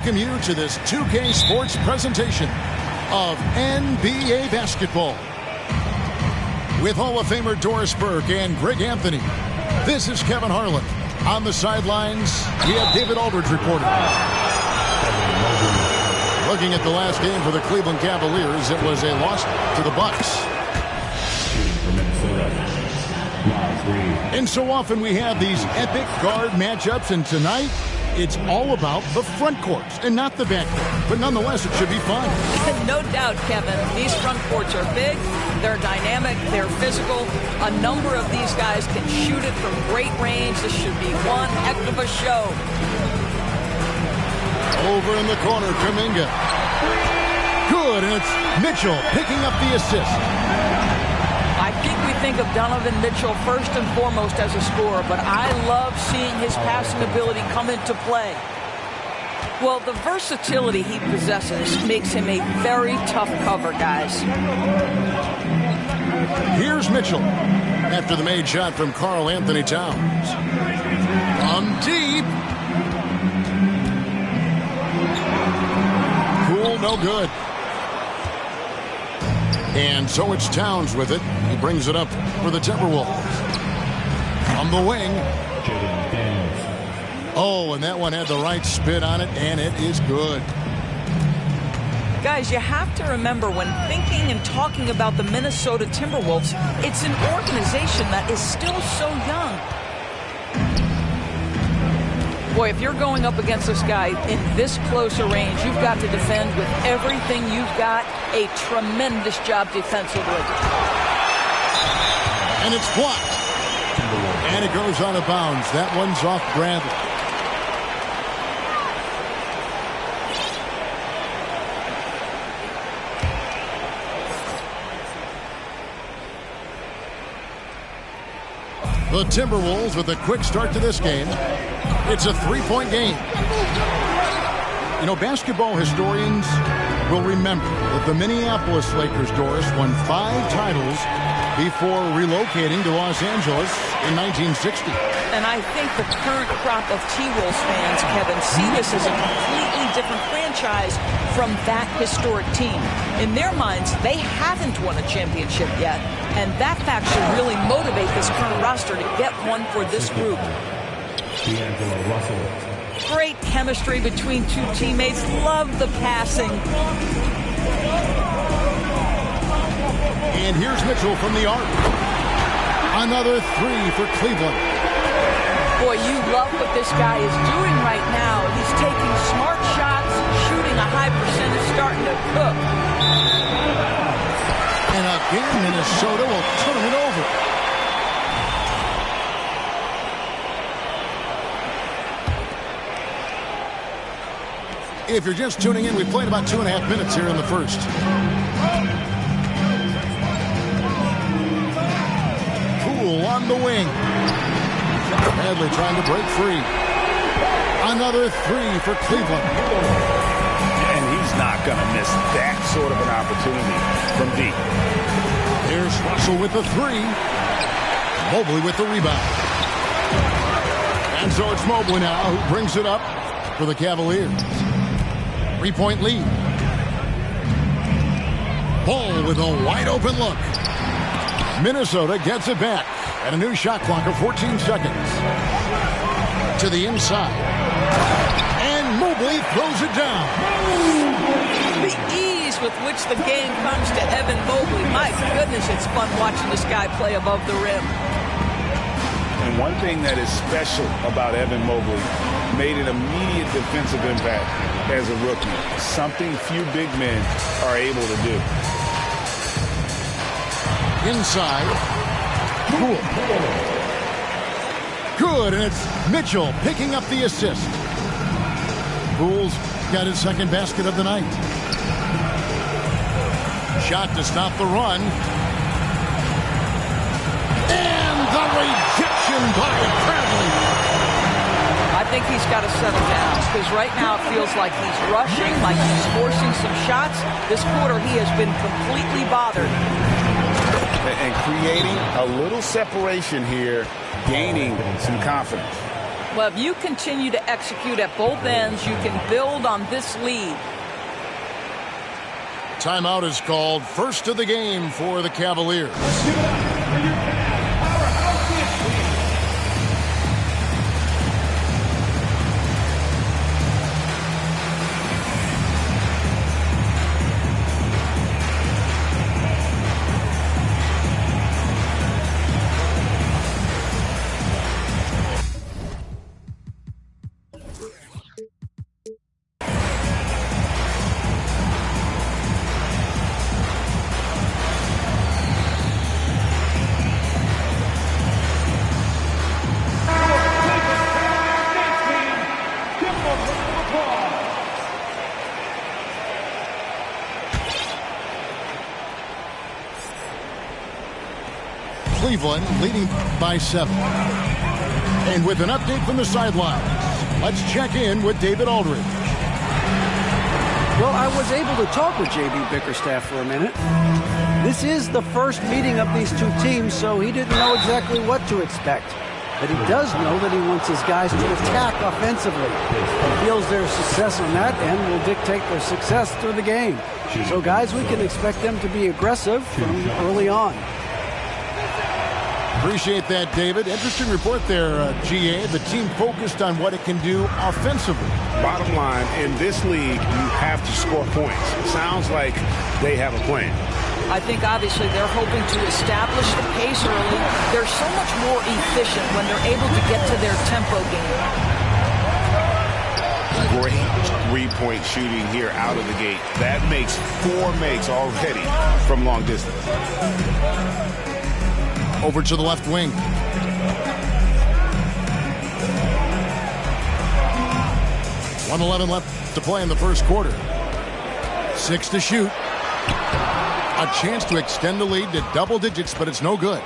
Welcome you to this 2K Sports presentation of NBA basketball. With Hall of Famer Doris Burke and Greg Anthony, this is Kevin Harlan. On the sidelines, we have David Aldridge reporting. Looking at the last game for the Cleveland Cavaliers, it was a loss to the Bucks. And so often we have these epic guard matchups, and tonight it's all about the front courts and not the back court. But nonetheless, it should be fun. No doubt, Kevin. These front courts are big, they're dynamic, they're physical. A number of these guys can shoot it from great range. This should be one heck of a show. Over in the corner, Kuminga. Good, and it's Mitchell picking up the assist. I think we think of Donovan Mitchell first and foremost as a scorer, but I love seeing his passing ability come into play. Well, the versatility he possesses makes him a very tough cover, guys. Here's Mitchell after the made shot from Karl Anthony Towns. From deep. Cool, no good. And so it's Towns with it. He brings it up for the Timberwolves. From the wing. Oh, and that one had the right spin on it, and it is good. Guys, you have to remember when thinking and talking about the Minnesota Timberwolves, it's an organization that is still so young. Boy, if you're going up against this guy in this close a range, you've got to defend with everything you've got. A tremendous job defensively. And it's blocked. And it goes out of bounds. That one's off Bradley. The Timberwolves with a quick start to this game. It's a three-point game. You know, basketball historians will remember that the Minneapolis Lakers, Doris, won 5 titles before relocating to Los Angeles in 1960. And I think the current crop of T-Wolves fans, Kevin, see this as a completely different franchise from that historic team. In their minds, they haven't won a championship yet. And that fact should really motivate this current roster to get one for this group. Great chemistry between two teammates. Love the passing. And here's Mitchell from the arc. Another 3 for Cleveland. Boy, you love what this guy is doing right now. He's taking smart shots, shooting a high percentage, starting to cook. And again, Minnesota will turn it over. If you're just tuning in, we played about 2.5 minutes here in the first. Poole on the wing. Bradley trying to break free. Another 3 for Cleveland. And he's not going to miss that sort of an opportunity from deep. Here's Russell with the 3. Mobley with the rebound. And so it's Mobley now who brings it up for the Cavaliers. 3-point lead. Ball with a wide open look. Minnesota gets it back at a new shot clock of 14 seconds. To the inside. And Mobley throws it down. The ease with which the game comes to Evan Mobley. My goodness, it's fun watching this guy play above the rim. And one thing that is special about Evan Mobley, made an immediate defensive impact as a rookie. Something few big men are able to do. Inside. Cool. Good, and it's Mitchell picking up the assist. Poole's got his second basket of the night. Shot to stop the run. And the rejection by Bradley. I think he's got to settle down because right now it feels like he's rushing, like he's forcing some shots. This quarter he has been completely bothered. And creating a little separation here, gaining some confidence. Well, if you continue to execute at both ends, you can build on this lead. Timeout is called. First of the game for the Cavaliers. Cleveland leading by 7. And with an update from the sidelines, let's check in with David Aldridge. Well, I was able to talk with J.B. Bickerstaff for a minute. This is the first meeting of these two teams, so he didn't know exactly what to expect. But he does know that he wants his guys to attack offensively. He feels their success on that end will dictate their success through the game. So, guys, we can expect them to be aggressive from early on. Appreciate that, David. Interesting report there, GA. The team focused on what it can do offensively. Bottom line, in this league, you have to score points. Sounds like they have a plan. I think obviously they're hoping to establish the pace early. They're so much more efficient when they're able to get to their tempo game. Great three-point shooting here out of the gate. That makes 4 makes already from long distance. Over to the left wing. .111 left to play in the first quarter. 6 to shoot. A chance to extend the lead to double digits, but it's no good.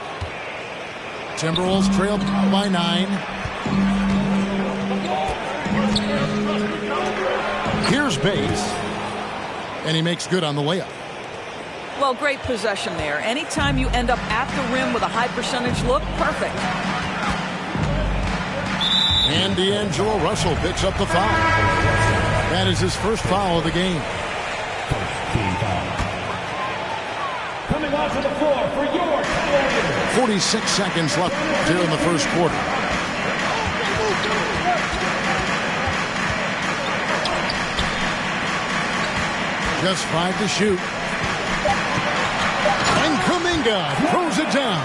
Timberwolves trail by 9. Here's Bates. And he makes good on the layup. Well, great possession there. Anytime you end up at the rim with a high percentage look, perfect. And D'Angelo Russell picks up the foul. That is his first foul of the game. Coming onto the floor for your Cavaliers. 46 seconds left here in the first quarter. Just 5 to shoot. And Kuminga throws it down.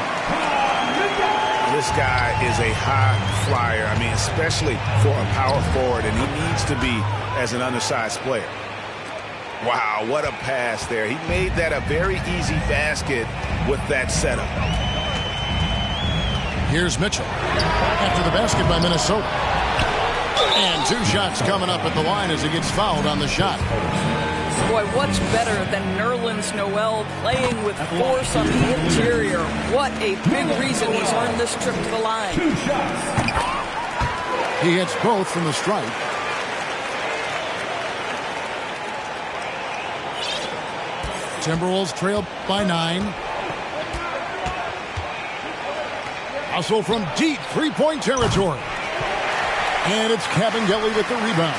This guy is a high flyer. I mean, especially for a power forward, and he needs to be as an undersized player. Wow, what a pass there. He made that a very easy basket with that setup. Here's Mitchell after the basket by Minnesota. And 2 shots coming up at the line as he gets fouled on the shot. Boy, what's better than Nerlens Noel playing with force on the interior? What a big reason he's earned this trip to the line. 2 shots. He hits both from the stripe. Timberwolves trail by 9. Hustle from deep three-point territory. And it's Kabengele with the rebound.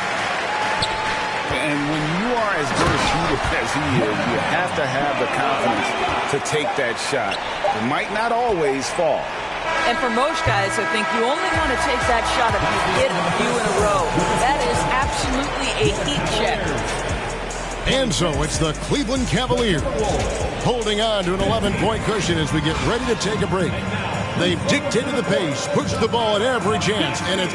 And when you are as good a shooter as he is, you have to have the confidence to take that shot. It might not always fall. And for most guys, I think you only want to take that shot if you hit a few in a row. That is absolutely a heat check. And so it's the Cleveland Cavaliers holding on to an 11-point cushion as we get ready to take a break. They've dictated the pace, pushed the ball at every chance, and it's...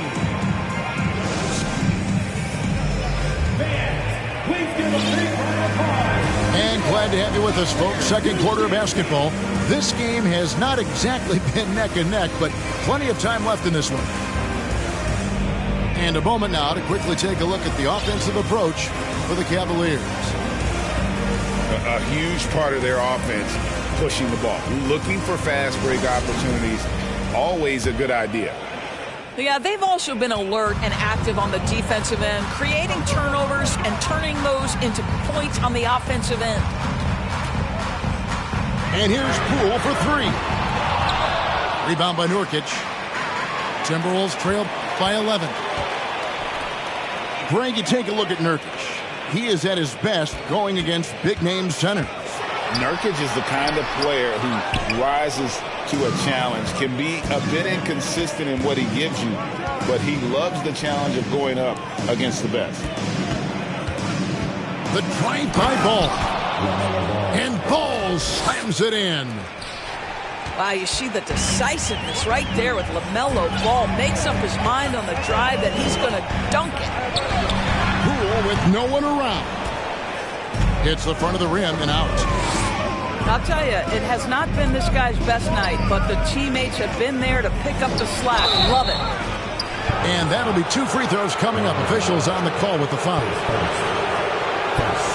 And glad to have you with us, folks. Second quarter of basketball. This game has not exactly been neck and neck, but plenty of time left in this one. And a moment now to quickly take a look at the offensive approach for the Cavaliers. A huge part of their offense, pushing the ball. Looking for fast break opportunities, always a good idea. Yeah, they've also been alert and active on the defensive end, creating turnovers and turning those into points on the offensive end. And here's Poole for 3. Rebound by Nurkic. Timberwolves trail by 11. Greg, you take a look at Nurkic. He is at his best going against big-name centers. Nurkic is the kind of player who rises to a challenge, can be a bit inconsistent in what he gives you, but he loves the challenge of going up against the best. The drive-by Ball. And Ball slams it in. Wow, you see the decisiveness right there with LaMelo Ball. Makes up his mind on the drive that he's going to dunk it. Poole with no one around. Hits the front of the rim and out. I'll tell you, it has not been this guy's best night, but the teammates have been there to pick up the slack. Love it. And that'll be 2 free throws coming up. Officials on the call with the foul.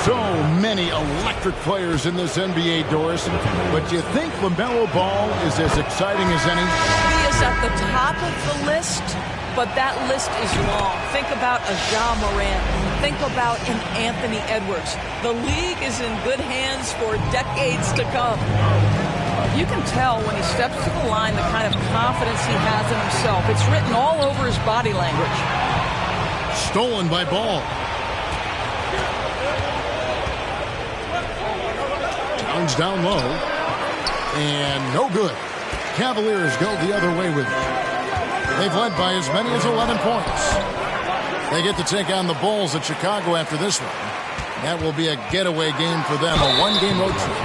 So many electric players in this NBA, Doris. But do you think LaMelo Ball is as exciting as any? He is at the top of the list, but that list is long. Think about a Ja Morant. Think about an Anthony Edwards. The league is in good hands for decades to come. You can tell when he steps to the line the kind of confidence he has in himself. It's written all over his body language. Stolen by Ball. Downs down low. And no good. Cavaliers go the other way with it. They've led by as many as 11 points. They get to take on the Bulls at Chicago after this one. That will be a getaway game for them, a one-game road trip.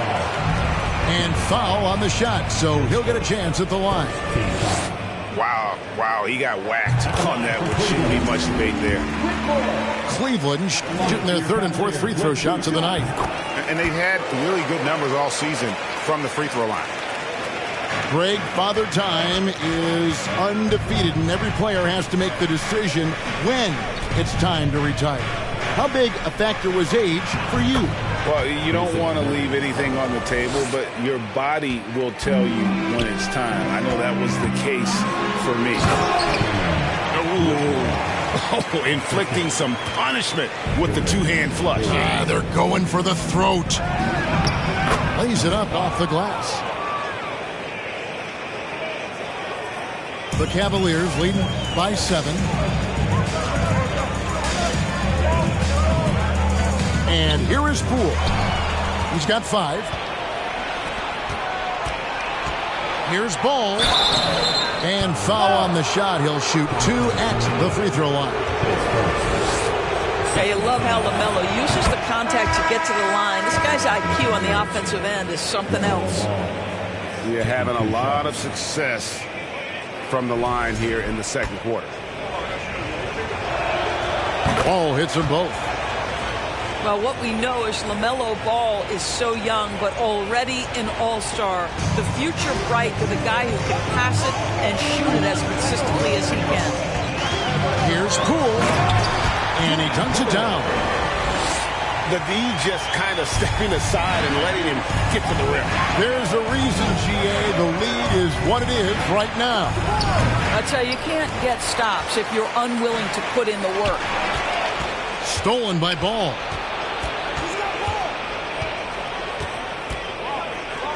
And foul on the shot, so he'll get a chance at the line. Wow, he got whacked on that, which shouldn't be much debate there. Cleveland shooting their 3rd and 4th free throw shots of the night. And they've had really good numbers all season from the free throw line. Greg, Father Time is undefeated, and every player has to make the decision when it's time to retire. How big a factor was age for you? Well, you don't want to leave anything on the table, but your body will tell you when it's time. I know that was the case for me. Oh, inflicting some punishment with the two-hand flush. They're going for the throat. Lays it up off the glass. The Cavaliers leading by 7. And here is Poole. He's got 5. Here's Ball. And foul on the shot. He'll shoot 2 at the free throw line. Yeah, you love how LaMelo uses the contact to get to the line. This guy's IQ on the offensive end is something else. You're having a lot of success from the line here in the second quarter. Ball hits them both. Well, what we know is LaMelo Ball is so young, but already an all-star. The future bright with a guy who can pass it and shoot it as consistently as he can. Here's Poole, and he dunks it down. The D just kind of stepping aside and letting him get to the rim. There's a reason, GA, the lead is what it is right now. I tell you can't get stops if you're unwilling to put in the work. Stolen by Ball.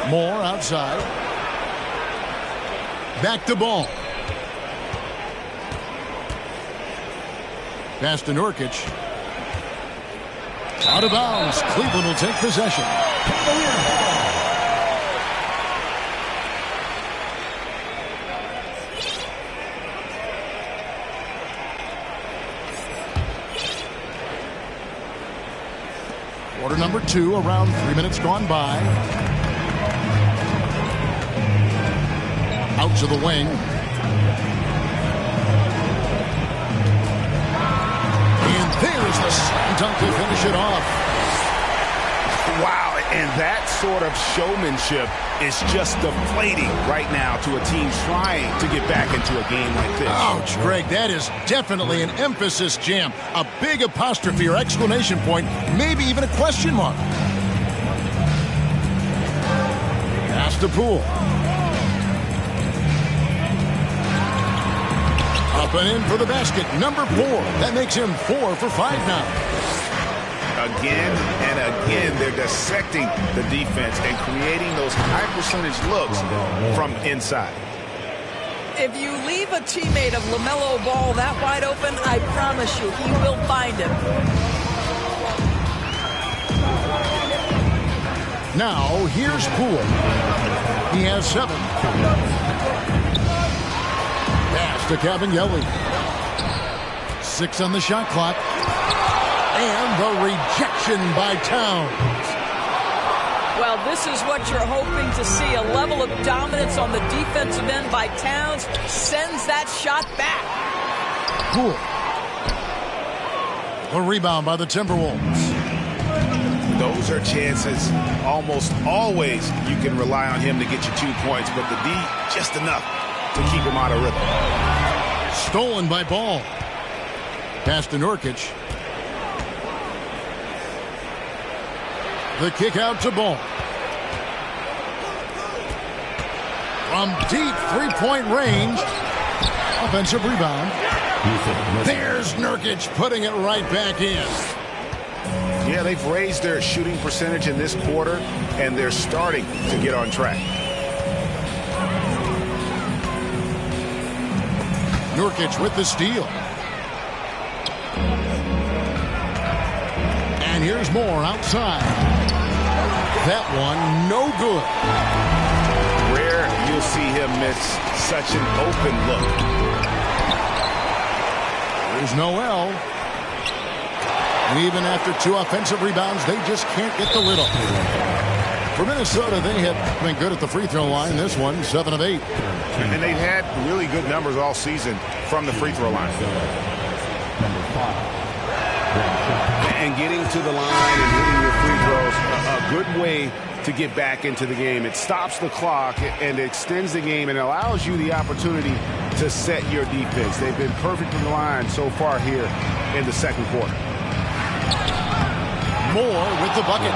Moore outside. Back to Ball. Pass to Nurkic. Out of bounds. Cleveland will take possession. Quarter number 2, around 3 minutes gone by. Out to the wing. And there's the slam dunk to finish it off. Wow, and that sort of showmanship is just deflating right now to a team trying to get back into a game like this. Ouch, Greg, that is definitely an emphasis jam. A big apostrophe or exclamation point, maybe even a question mark. Pass to Poole. Up and in for the basket, number 4. That makes him 4 for 5 now. Again and again, they're dissecting the defense and creating those high percentage looks from inside. if you leave a teammate of LaMelo Ball that wide open, I promise you he will find him. Now, here's Poole. He has 7. Pass to Cavanielli. 6 on the shot clock. And the rejection by Towns. Well, this is what you're hoping to see. A level of dominance on the defensive end by Towns sends that shot back. Poole. A rebound by the Timberwolves. Those are chances almost always you can rely on him to get you 2 points, but the D just enough to keep him out of rhythm. Stolen by Ball. Pass to Nurkic. The kick out to Ball. From deep three-point range. Offensive rebound. There's Nurkic putting it right back in. Yeah, they've raised their shooting percentage in this quarter, and they're starting to get on track. Nurkic with the steal. And here's Moore outside. That one, no good. Rare you'll see him miss such an open look. There's Noel. And even after 2 offensive rebounds, they just can't get the lid off. For Minnesota, they have been good at the free throw line. This one, 7 of 8. And they've had really good numbers all season from the free throw line. And getting to the line and hitting your free throws, a good way to get back into the game. It stops the clock and extends the game and allows you the opportunity to set your defense. They've been perfect from the line so far here in the second quarter. Moore with the bucket.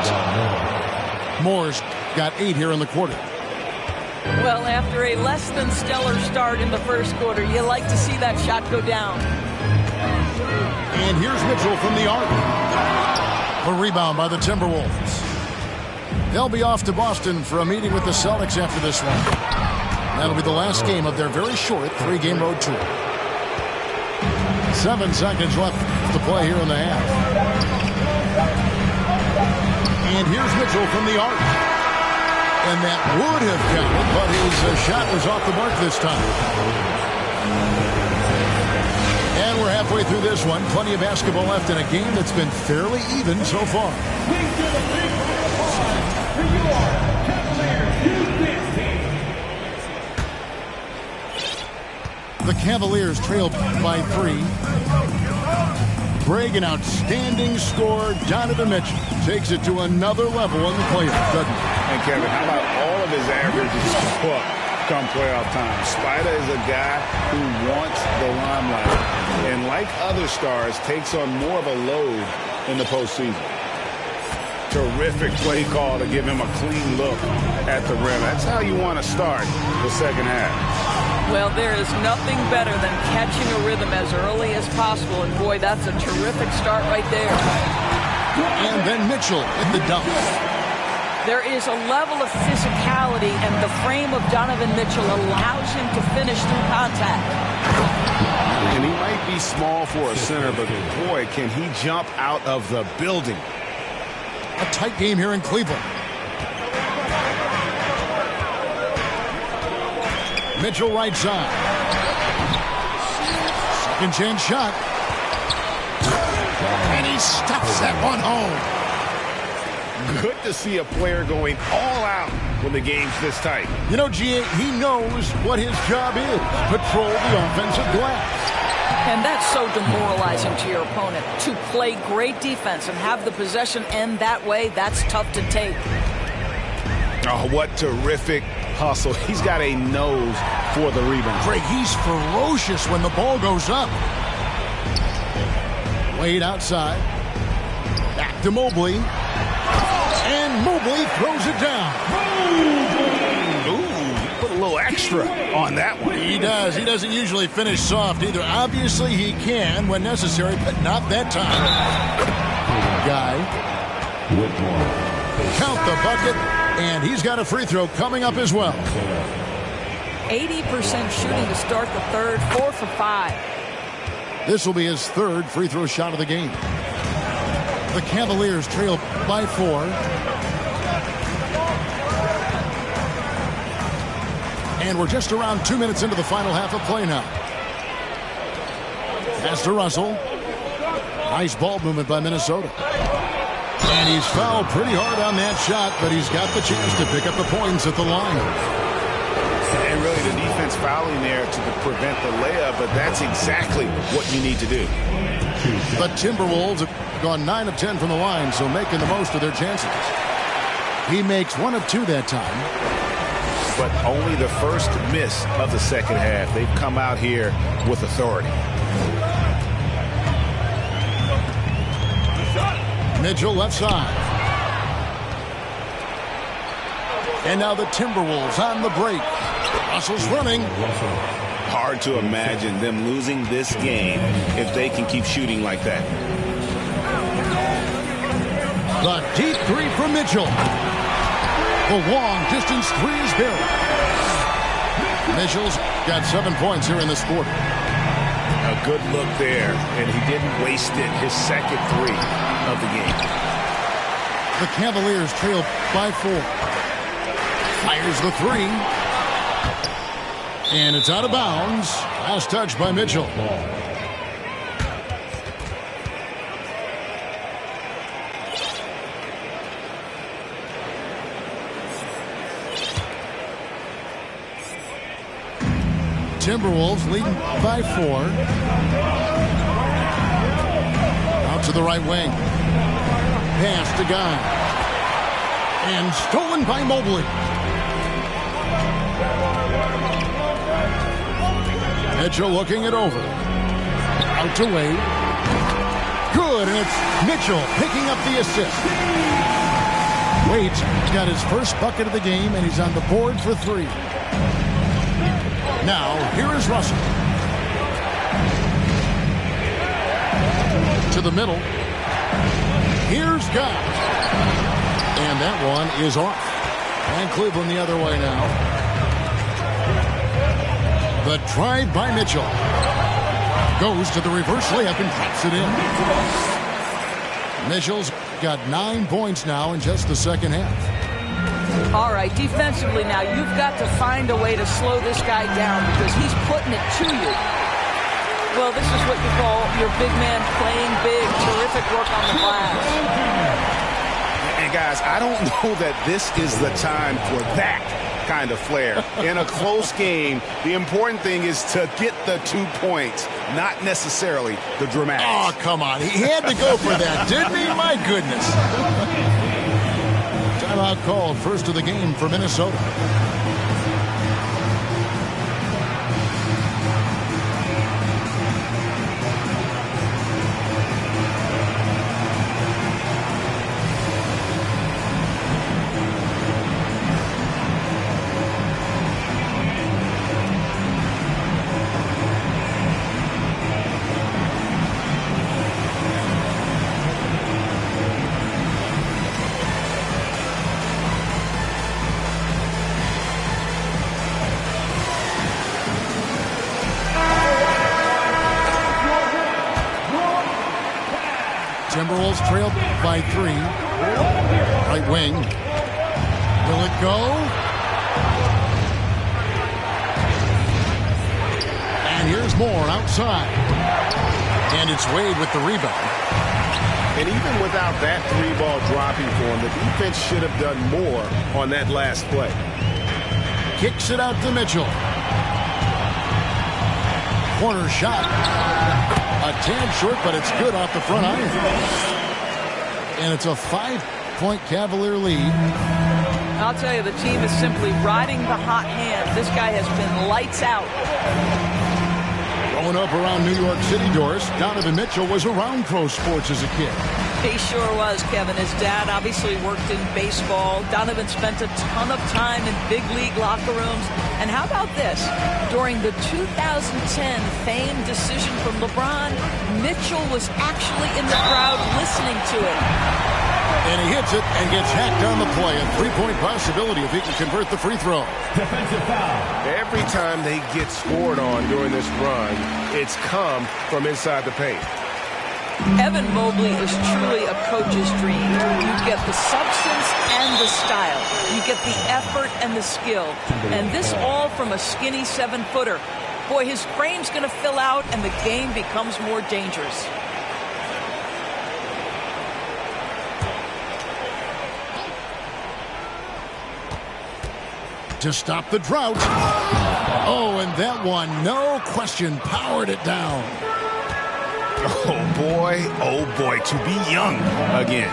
Moore's got 8 here in the quarter. Well, after a less than stellar start in the first quarter, you like to see that shot go down. And here's Mitchell from the arc. A rebound by the Timberwolves. They'll be off to Boston for a meeting with the Celtics after this one. That'll be the last game of their very short 3-game road tour. 7 seconds left to play here in the half. And here's Mitchell from the arc. And that would have counted, but his shot was off the mark this time. And we're halfway through this one. Plenty of basketball left in a game that's been fairly even so far. The Cavaliers trail by 3. Greg, an outstanding scorer. Donovan Mitchell takes it to another level in the playoffs, doesn't he? And Kevin, how about all of his averages come playoff time? Spider is a guy who wants the limelight, and like other stars, takes on more of a load in the postseason. Terrific play call to give him a clean look at the rim. That's how you want to start the second half. Well, there is nothing better than catching a rhythm as early as possible, and boy, that's a terrific start right there. And then Mitchell in the dunk. There is a level of physicality, and the frame of Donovan Mitchell allows him to finish through contact. And he might be small for a center, but boy, can he jump out of the building. A tight game here in Cleveland. Mitchell right side. Second chance shot. And he stuffs that one home. Good to see a player going all out when the game's this tight. You know, G.A., he knows what his job is. Patrol the offensive glass. And that's so demoralizing to your opponent. To play great defense and have the possession end that way, that's tough to take. Oh, what terrific hustle. He's got a nose for the rebound. Greg, he's ferocious when the ball goes up. Wade outside. Back to Mobley. And Mobley throws it down. Ooh, he put a little extra on that one. He does. He doesn't usually finish soft either. Obviously, he can when necessary, but not that time. Guy. Count the bucket, and he's got a free throw coming up as well. 80% shooting to start the third, 4 for 5. This will be his third free throw shot of the game. The Cavaliers trail by 4. And we're just around 2 minutes into the final half of play now. Pass to Russell. Nice ball movement by Minnesota. And he's fouled pretty hard on that shot, but he's got the chance to pick up the points at the line. And really the defense fouling there to prevent the layup, but that's exactly what you need to do. The Timberwolves have gone 9 of 10 from the line, so making the most of their chances. He makes 1 of 2 that time. But only the first miss of the second half. They've come out here with authority. Mitchell left side. And now the Timberwolves on the break. Russell's running. Hard to imagine them losing this game if they can keep shooting like that. The deep 3 from Mitchell. The long distance 3 is good. Mitchell's got 7 points here in this quarter. A good look there, and he didn't waste it. His second 3 of the game. The Cavaliers trail by 4. Fires the 3. And it's out of bounds. Last touch by Mitchell. Timberwolves leading by 4. Out to the right wing. Pass to Guy. And stolen by Mobley. Mitchell looking it over. Out to Wade. Good, and it's Mitchell picking up the assist. Wade's got his first bucket of the game, and he's on the board for 3. Now, here is Russell. To the middle. Here's Guy. And that one is off. And Cleveland the other way now. The drive by Mitchell. Goes to the reverse layup and drops it in. Mitchell's got 9 points now in just the second half. All right, defensively now, you've got to find a way to slow this guy down because he's putting it to you. Well, this is what you call your big man playing big. Terrific work on the glass. And guys, I don't know that this is the time for that kind of flair. In a close game, the important thing is to get the 2 points, not necessarily the dramatics. Oh, come on. He had to go for that, didn't he? My goodness. Timeout called, first of the game for Minnesota. Timberwolves trailed by 3. Right wing. Will it go? And here's Moore outside. And it's Wade with the rebound. And even without that 3-ball dropping for him, the defense should have done more on that last play. Kicks it out to Mitchell. Corner shot. A tad short, but it's good off the front iron. And it's a 5-point Cavalier lead. I'll tell you, the team is simply riding the hot hand. This guy has been lights out. Growing up around New York City, Doris, Donovan Mitchell was around pro sports as a kid. He sure was, Kevin. His dad obviously worked in baseball. Donovan spent a ton of time in big league locker rooms. And how about this? During the 2010 famed decision from LeBron, Mitchell was actually in the crowd listening to it. And he hits it and gets hacked on the play. A three-point possibility if he can convert the free throw. Defensive foul. Every time they get scored on during this run, it's come from inside the paint. Evan Mobley is truly a coach's dream. You get the substance and the style. You get the effort and the skill. And this all from a skinny 7-footer. Boy, his frame's going to fill out and the game becomes more dangerous. To stop the drought. Oh, and that one, no question, powered it down. Oh boy, to be young again.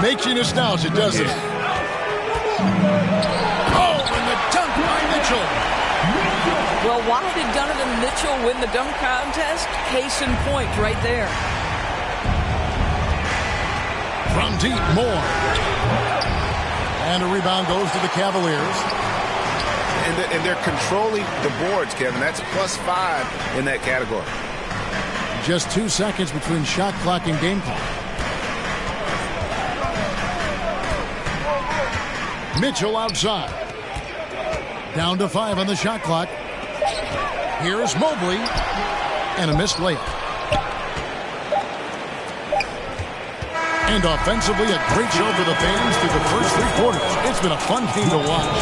Makes you nostalgic, doesn't it? Oh, and the dunk by Mitchell. Well, why did Donovan Mitchell win the dunk contest? Case in point right there. From deep, Moore. And a rebound goes to the Cavaliers. And they're controlling the boards, Kevin. That's +5 in that category. Just 2 seconds between shot clock and game clock. Mitchell outside. Down to 5 on the shot clock. Here's Mobley. And a missed layup. And offensively, a great show for the fans through the first 3 quarters. It's been a fun game to watch.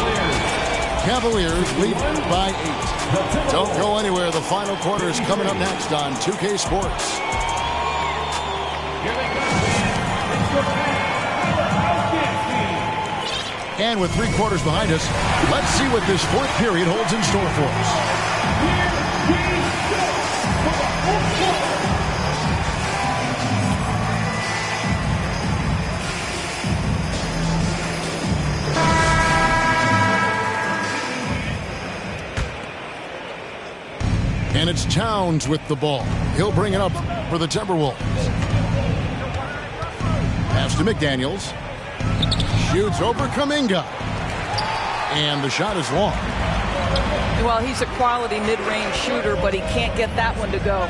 Cavaliers lead by 8. Don't go anywhere. The final quarter is coming up next on 2K Sports. And with 3 quarters behind us, let's see what this 4th period holds in store for us. And it's Towns with the ball. He'll bring it up for the Timberwolves. Pass to McDaniels. Shoots over Kuminga. And the shot is long. Well, he's a quality mid-range shooter, but he can't get that one to go.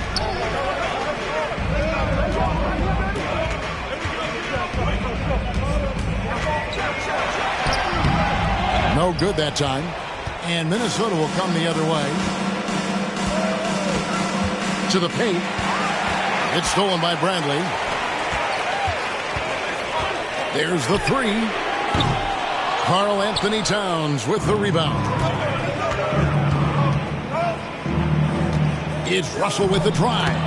No good that time. And Minnesota will come the other way. To the paint. It's stolen by Bradley. There's the 3. Karl Anthony Towns with the rebound. It's Russell with the drive.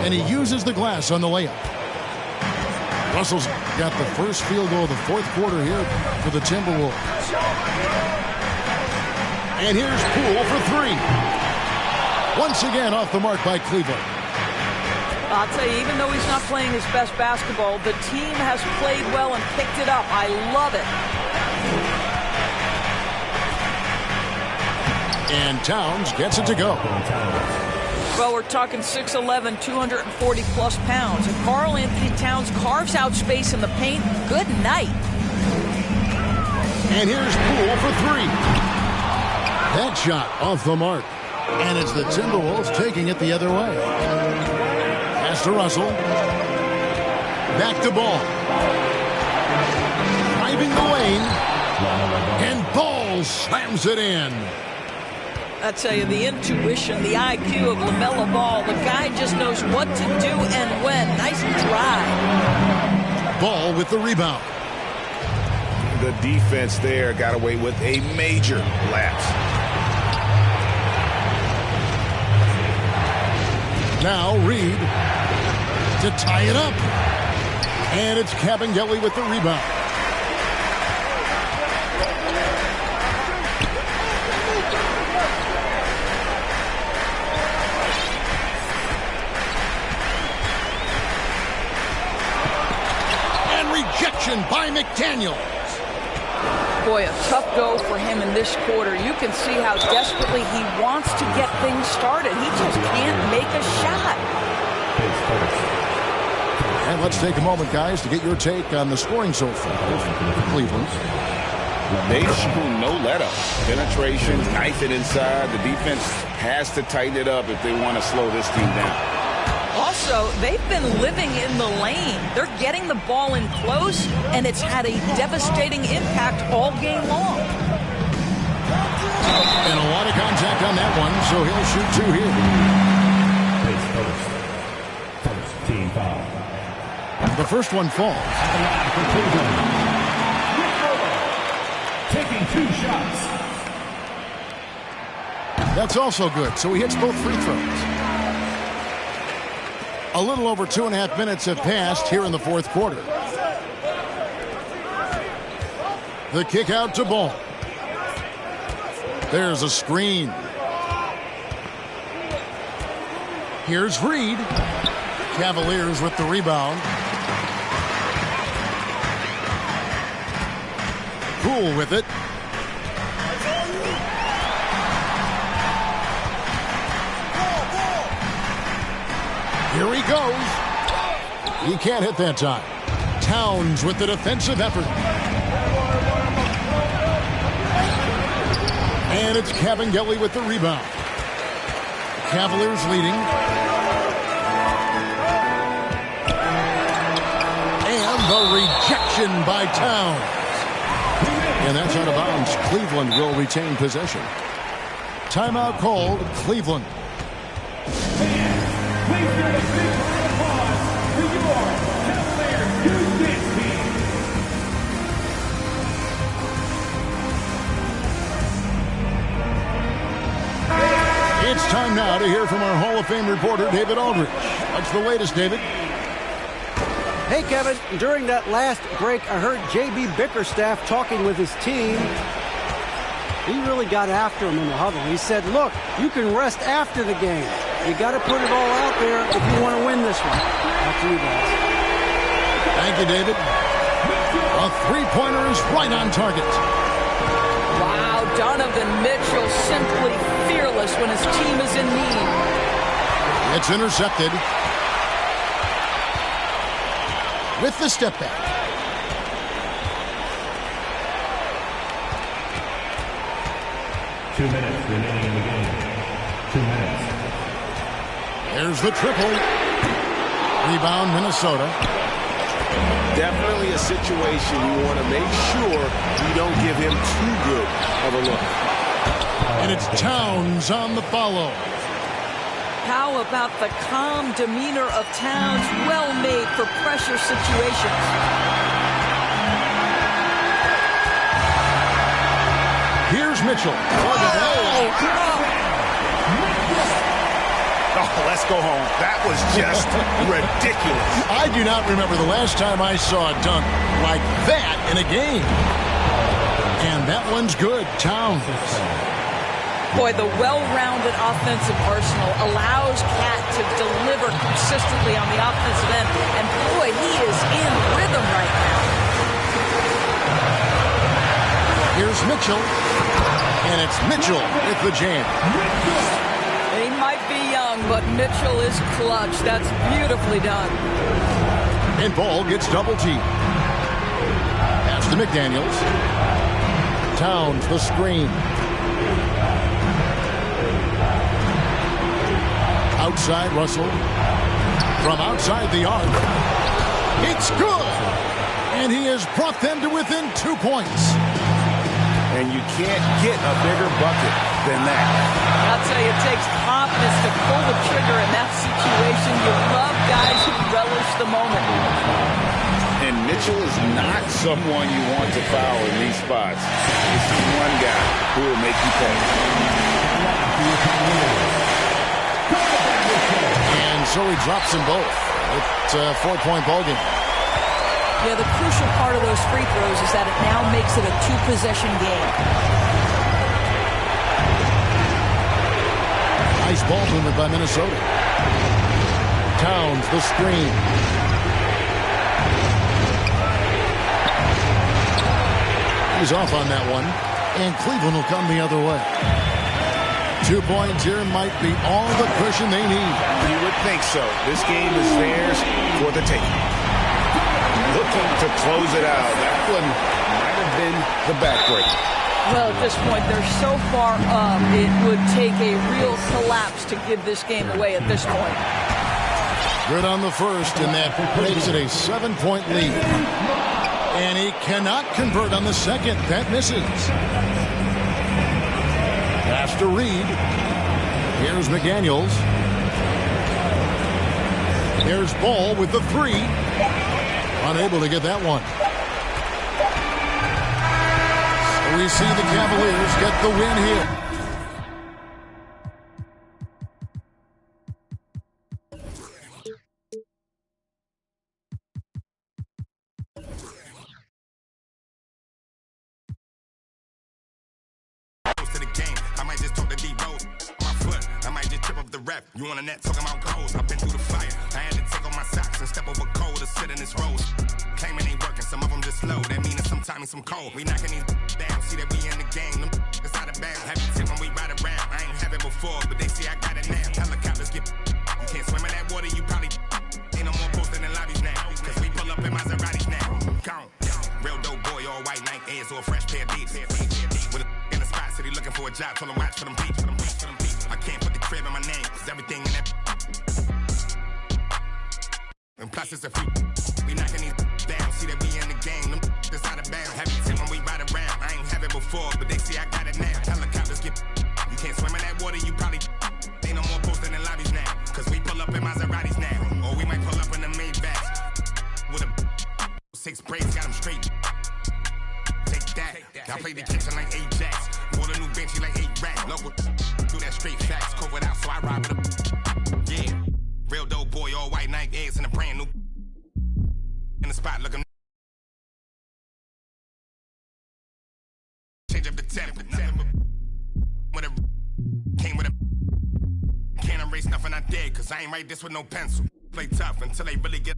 And he uses the glass on the layup. Russell's got the first field goal of the 4th quarter here for the Timberwolves. And here's Poole for 3. Once again off the mark by Cleveland. I'll tell you, even though he's not playing his best basketball, the team has played well and picked it up. I love it. And Towns gets it to go. Well, we're talking 6'11", 240-plus pounds. And Karl Anthony Towns carves out space in the paint. Good night. And here's Poole for 3. That shot off the mark. And it's the Timberwolves taking it the other way. Pass to Russell. Back to Ball. Driving the lane. And Ball slams it in. I tell you, the intuition, the IQ of LaMelo Ball. The guy just knows what to do and when. Nice drive. Ball with the rebound. The defense there got away with a major lapse. Now Reed to tie it up. And it's Kabengele with the rebound. And rejection by McDaniels. Boy, a tough go for him in this quarter. You can see how desperately he wants to get things started. He just can't make a shot. And let's take a moment, guys, to get your take on the scoring so far for Cleveland. They shoot no let-up. Penetration, knife it inside. The defense has to tighten it up if they want to slow this team down. Also, they've been living in the lane. They're getting the ball in close, and it's had a devastating impact all game long. And a lot of contact on that one, so he'll shoot 2 here. First team foul. The first one falls. Taking 2 shots. That's also good, so he hits both free throws. A little over 2.5 minutes have passed here in the fourth quarter. The kick out to Ball. There's a screen. Here's Reed. Cavaliers with the rebound. Poole with it. Here he goes. He can't hit that time. Towns with the defensive effort. And it's Cavangeli with the rebound. Cavaliers leading. And the rejection by Towns. And that's out of bounds. Cleveland will retain possession. Timeout called, Cleveland. Please give a big round of applause for your Cavaliers U6 team. It's time now to hear from our Hall of Fame reporter, David Aldridge. What's the latest, David? Hey, Kevin, during that last break, I heard J.B. Bickerstaff talking with his team. He really got after him in the huddle. He said, look, you can rest after the game. You got to put it all out there if you want to win this one. Back to you guys. Thank you, David. A three-pointer is right on target. Wow, Donovan Mitchell simply fearless when his team is in need. It's intercepted. With the step back. Two minutes remaining in the game. 2 minutes. There's the triple. Rebound, Minnesota. Definitely a situation you want to make sure you don't give him too good of a look. And it's Towns on the follow. How about the calm demeanor of Towns, well made for pressure situations? Here's Mitchell. Oh, let's go home. That was just ridiculous. I do not remember the last time I saw a dunk like that in a game. And that one's good. Towns. Boy, the well-rounded offensive arsenal allows Cat to deliver consistently on the offensive end. And boy, he is in rhythm right now. Here's Mitchell. And it's Mitchell with the jam. He might be young, but Mitchell is clutch. That's beautifully done. And Ball gets double teamed. Pass to McDaniels. Towns, the screen. Outside Russell. From outside the arc. It's good! And he has brought them to within 2 points. And you can't get a bigger bucket than that. I'll tell you, it takes confidence to pull the trigger in that situation. You love guys who relish the moment. And Mitchell is not someone you want to foul in these spots. This is one guy who will make you pay. And so he drops them both. It's a 4-point ball game. Yeah, the crucial part of those free throws is that it now makes it a 2-possession game. Nice ball movement by Minnesota. Towns, the screen. He's off on that one. And Cleveland will come the other way. 2 points here might be all the cushion they need. You would think so. This game is theirs for the taking. Looking to close it out. That one might have been the backbreaker. Well, at this point, they're so far up, it would take a real collapse to give this game away at this point. Good on the first, and that makes it a 7-point lead. And he cannot convert on the second. That misses. Pass to Reed. Here's McDaniels. Here's Ball with the three. Unable to get that one. So we see the Cavaliers get the win here. You on the net talking about goals. I've been through the fire. I had to take off my socks and step over cold to sit in this rose. Claiming ain't working, some of them just slow. That means sometimes some cold. We knocking these down. See that we in the game. Them it's out of bounds. Heavy tip when we ride around. I ain't have it before, but they see I got it now. Helicopters get. You can't swim in that water. You probably ain't no more posting in lobbies now. Cause we pull up in Maseratis now. Gone. Real dope boy, all white Nike Airs or a fresh pair of beats. With a in the spot city looking for a job. Told them watch for them beats. I can't put the crib in my name, cause everything in that. And plus it's a few. We knocking these down, see that we in the game. Them that's out of bounds. Heavy tip when we ride around. I ain't have it before, but they see I got it now. Helicopters get. You can't swim in that water, you probably ain't no more posting in lobbies now. Cause we pull up in Maseratis now. Or we might pull up in the Maybachs. With a 6 braids, got them straight. Take that. I play the kitchen like Ajax. Bought a new Benchy like 8 racks. Local. Do that straight facts, covered out, so I ride with a. Yeah, real dope boy, all white Nike Airs and a brand new. In the spot, looking. Change up the temp, with a. Came with a. Can't erase nothing I did, cause I ain't write this with no pencil. Play tough until they really get.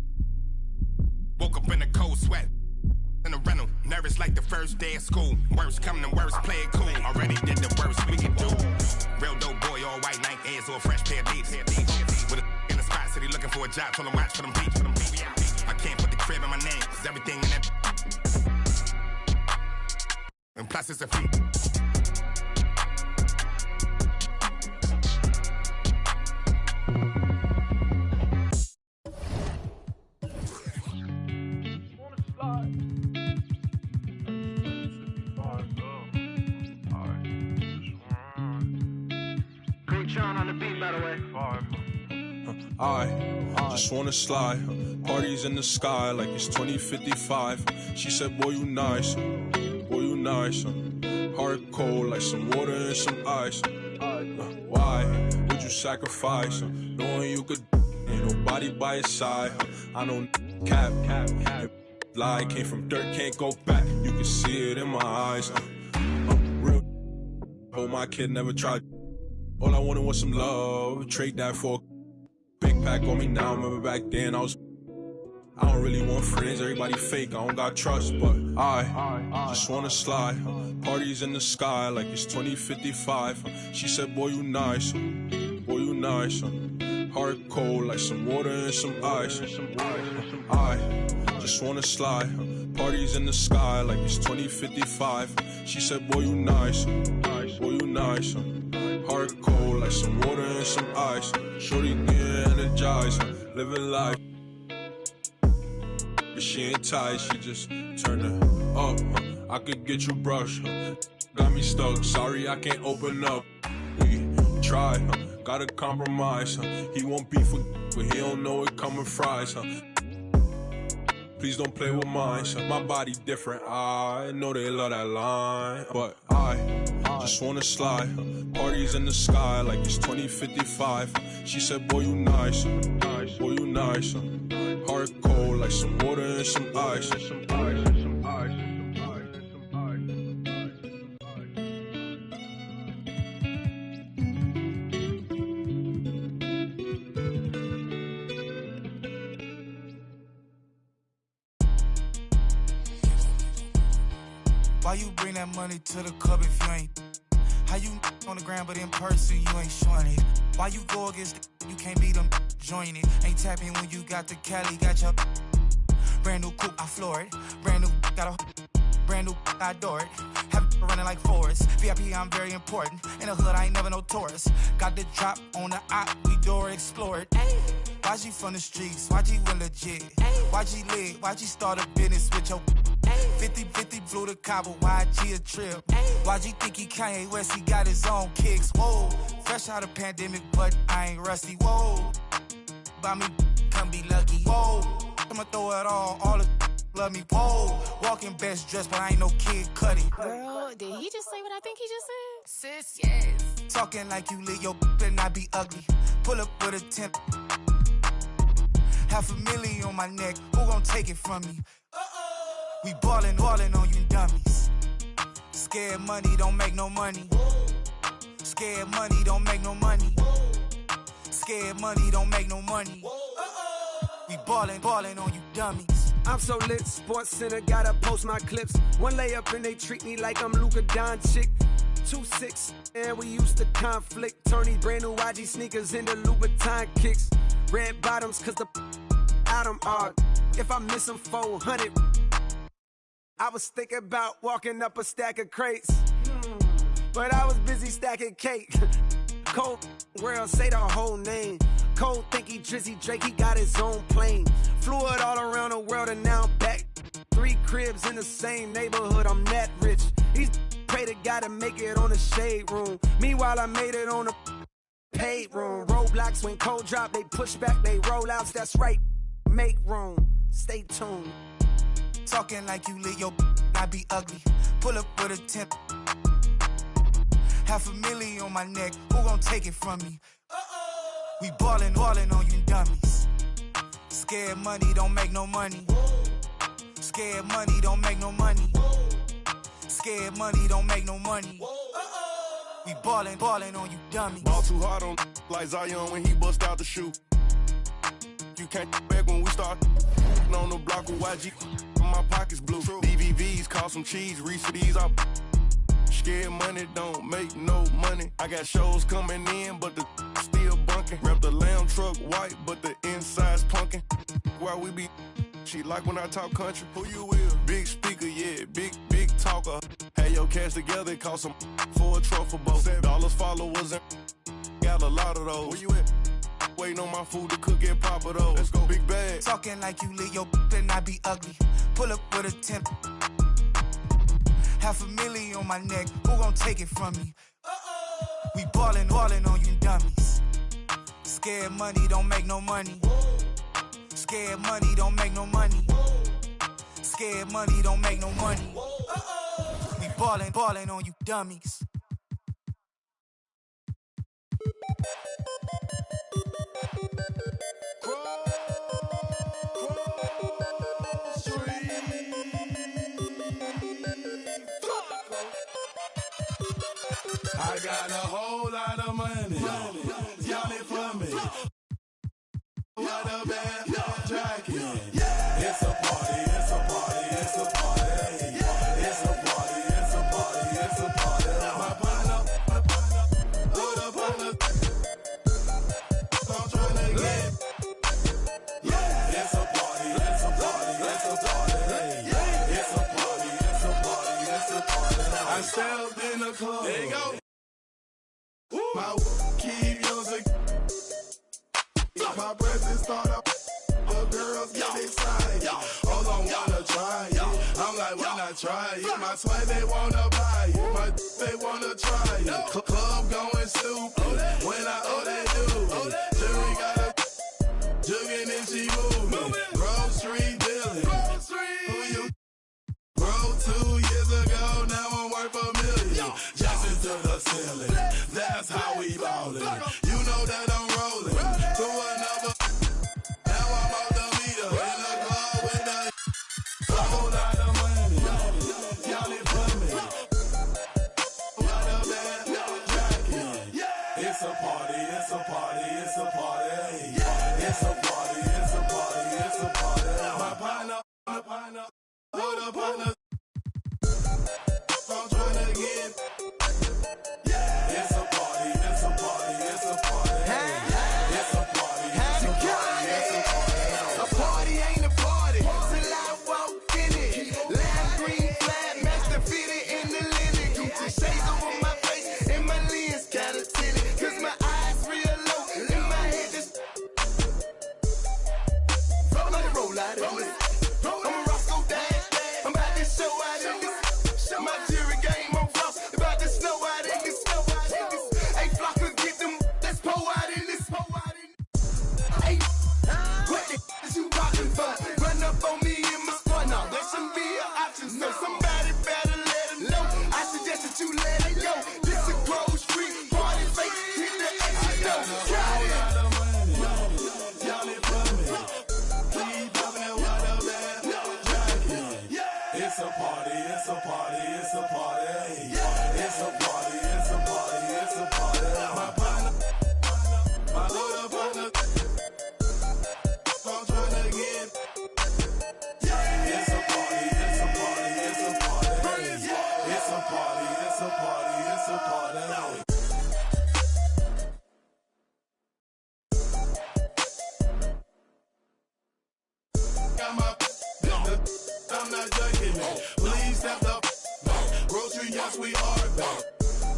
Woke up in a cold sweat. In a rental, nervous like the first day of school. Worst come to worst, play it cool. Already did the worst we can do. Real dope boy, all white Nike Airs or a fresh pair of beats. With a in the spot city looking for a job, told them watch for them beats. I can't put the crib in my name, cause everything in that. And plus it's a few. I just wanna slide. Parties in the sky like it's 2055. She said, boy, you nice. Boy, you nice. Heart cold like some water and some ice. Why would you sacrifice? Knowing you could, ain't nobody by your side. I don't cap. Lie came from dirt, can't go back. You can see it in my eyes. Real. Oh, my kid never tried. All I wanted was some love. Trade that for a big pack on me now. Remember back then I don't really want friends, everybody fake, I don't got trust. But I just wanna slide. Parties in the sky like it's 2055. She said, boy, you nice. Boy, you nice. Heart cold like some water and some ice. I just wanna slide. Parties in the sky like it's 2055. She said, boy, you nice. Boy, you nice. Heart cold like some water and some ice. Shorty get energized, living life. But she ain't tight, she just turn it up. I could get you brushed. Got me stuck, sorry I can't open up. We try, gotta compromise. He won't beef with, but he don't know it coming fries. Please don't play with mine. My body different, I know they love that line. But I just wanna slide. Parties in the sky like it's 2055. She said, boy, you nice. Boy, you nice. Heart cold like some water and some ice. Why you bring that money to the club if you ain't? How you on the ground but in person you ain't showing it? Why you go against you can't beat them, join it? Ain't tapping when you got the Cali, got your brand new coupe, I floor it. Brand new got a brand new, I adore it. Have it running like Forrest. VIP, I'm very important. In the hood, I ain't never no tourist. Got the drop on the op, we door explore it. Ay. YG from the streets, YG real legit. YG lit, YG start a business with your 50-50 blew the cobble, YG a trip. YG think he Kanye West, he got his own kicks. Whoa, fresh out of pandemic, but I ain't rusty. Whoa, by me, come be lucky. Whoa, I'ma throw it all the love me. Whoa, walking best dressed, but I ain't no Kid Cudi. Girl, did he just say what I think he just said? Sis, yes. Talking like you lit, your better not be ugly. Pull up with a 10. $500,000 on my neck, who gon' take it from me? We ballin' on you dummies. Scared money don't make no money. Scared money don't make no money. Scared money don't make no money. We ballin' on you dummies. I'm so lit, Sports Center, gotta post my clips. One layup and they treat me like I'm Luka Doncic. 2-6, and we used to conflict. Turn these brand new YG sneakers into Louboutin kicks. Red bottoms, cause the Adam are. If I miss them 400, I was thinking about walking up a stack of crates. But I was busy stacking cake. Cold world, say the whole name. Cole think he Drizzy Drake, he got his own plane. Flew it all around the world and now I'm back. 3 cribs in the same neighborhood, I'm that rich. These pray to God to make it on the shade room. Meanwhile, I made it on the paid room. Roadblocks when cold drop, they push back, they rollouts. That's right, make room. Stay tuned. Talking like you lit, your not be ugly. Pull up with a 10. $500,000 on my neck, who gon' take it from me? We ballin' on you dummies. Scared money don't make no money. Scared money don't make no money. Scared money don't make no money. We ballin' on you dummies. Ball too hard on like Zion when he bust out the shoe. You can't back when we start on the block with YG. My pockets blue. DVVs cost some cheese. Reese these up. Scared money don't make no money. I got shows coming in, but the still bunking. Rep the lamb truck white, but the inside's punkin'. Where we be, she like when I talk country. Who you with? Big speaker, yeah, big talker. Had your cash together, cost some for a truffle boat. $7 followers and got a lot of those. Where you at? Waiting on my food to cook and pop it up. Let's go, big bag. Talking like you lit, your better not be ugly. Pull up with a 10. $500,000 on my neck, who gon' take it from me? We ballin' on you dummies. Scared money don't make no money. Scared money don't make no money. Scared money don't make no money. We ballin' on you dummies. I got a whole lot of money. Y'all it for me. What a bad jacket. It's a party, it's a party, it's a party. It's a party, it's a party, it's a party. My partner, put up on the. I'm trying to get. It's a party, it's a party, it's a party. It's a party, it's a party, it's a party. I stepped in the club. There you go. My keep using. My presence start up. The girls get excited. Hold on, wanna try it. I'm like, why not try it? My swag, they wanna buy it. My they wanna try it. Club going stupid. When I they do. Jury got a jugging and she moving. Grocery dealing. Who you? Bro, 2 years ago, now I'm worth $1 million. Just to the ceiling. That's how we ballin'. You know that I'm rollin' to another. Now I'm out the meter in the club with a whole lot of money. Y'all it for me. What a bad jacket. It's a party, it's a party, it's a party. It's a party, it's a party, it's a party. My partner, hold up on the. I'm tryna get. It's a party, it's a party, it's a party. It's a party, it's a party, it's a party. A party ain't a party till I walk in it. Lime green flag, match the fitted in the linen. Gucci shades over my face and my lens kinda tinted. Cause my eyes real low and my head just. a party, it's a party, it's a party. It's a party, it's a party, it's a party. My partner, my little partner, I'm trying to get. It's a party, it's a party, it's a party. It's a party, it's a party, it's a party. Got my I'm not joking, man. Please step up. Grocery, yes, we are back.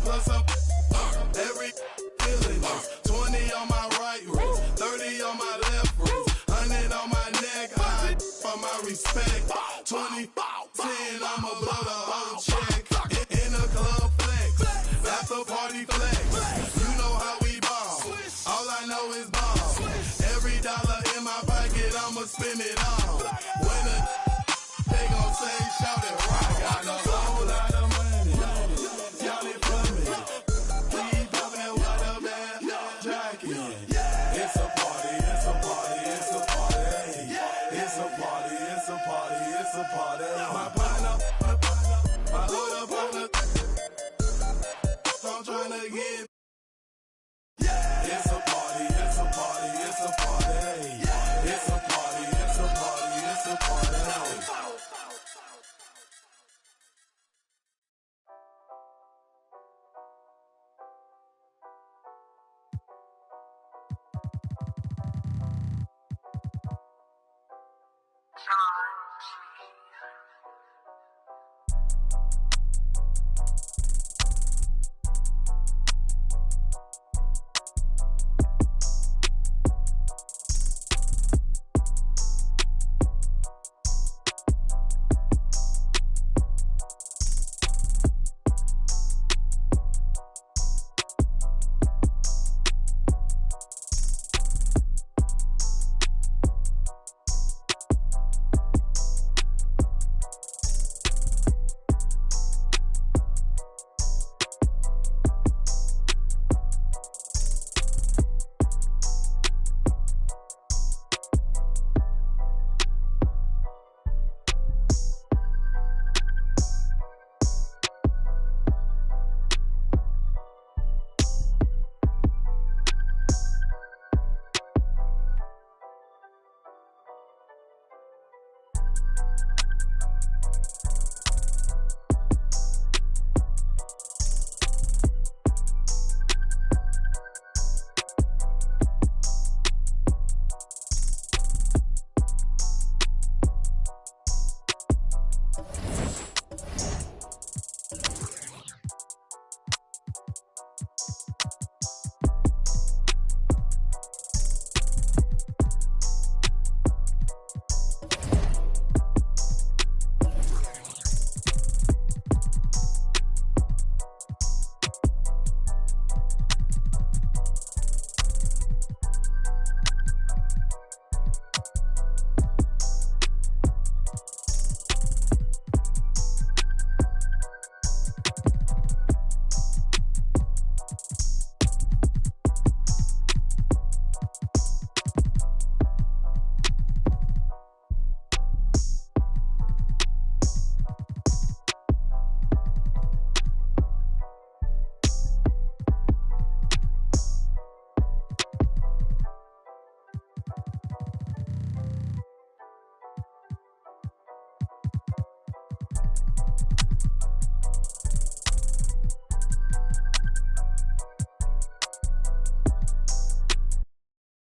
Plus up every feeling. 20 on my right wrist, 30 on my left wrist, 100 on my neck. I for my respect. 20, 10, I'ma blow the whole check. In the club flex, after party flex.